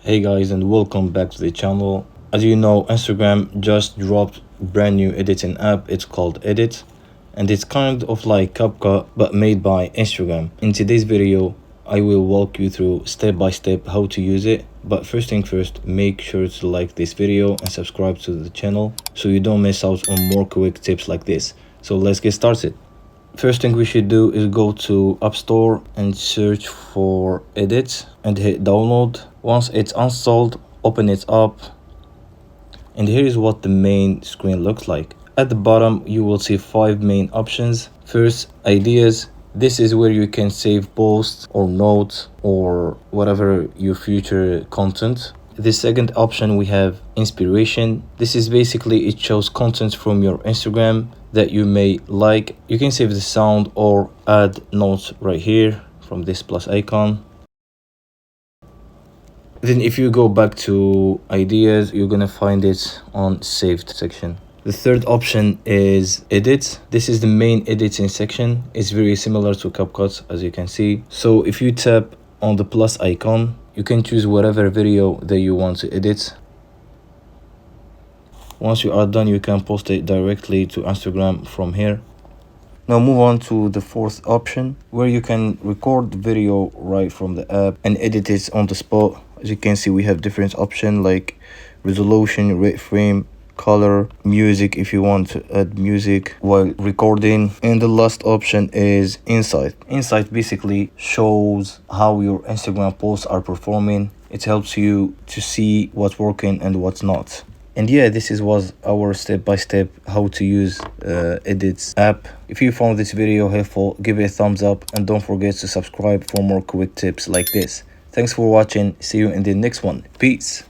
Hey guys, and welcome back to the channel. As you know, Instagram just dropped brand new editing app. It's called Edit, and it's kind of like CapCut but made by Instagram. In today's video, I will walk you through step by step how to use it. But first thing first, make sure to like this video and subscribe to the channel so you don't miss out on more quick tips like this. So let's get started. First thing we should do is go to App Store and search for Edit and hit download. Once it's installed, open it up, and here is what the main screen looks like. At the bottom you will see 5 main options. First, ideas. This is where you can save posts or notes or whatever your future content. The second option, we have inspiration. This is basically, it shows content from your Instagram that you may like. You can save the sound or add notes right here from this plus icon. Then if you go back to ideas, you're gonna find it on saved section. The third option is edit. This is the main editing section. It's very similar to CapCut, as you can see. So if you tap on the plus icon, you can choose whatever video that you want to edit. Once you are done, you can post it directly to Instagram from here. Now move on to the fourth option, where you can record the video right from the app and edit it on the spot. As you can see, we have different options like resolution, rate frame, color, music if you want to add music while recording, and the last option is insight. Insight basically shows how your Instagram posts are performing. It helps you to see what's working and what's not. And yeah, this was our step-by-step how to use Edits app. If you found this video helpful, give it a thumbs up and don't forget to subscribe for more quick tips like this. Thanks for watching. See you in the next one. Peace.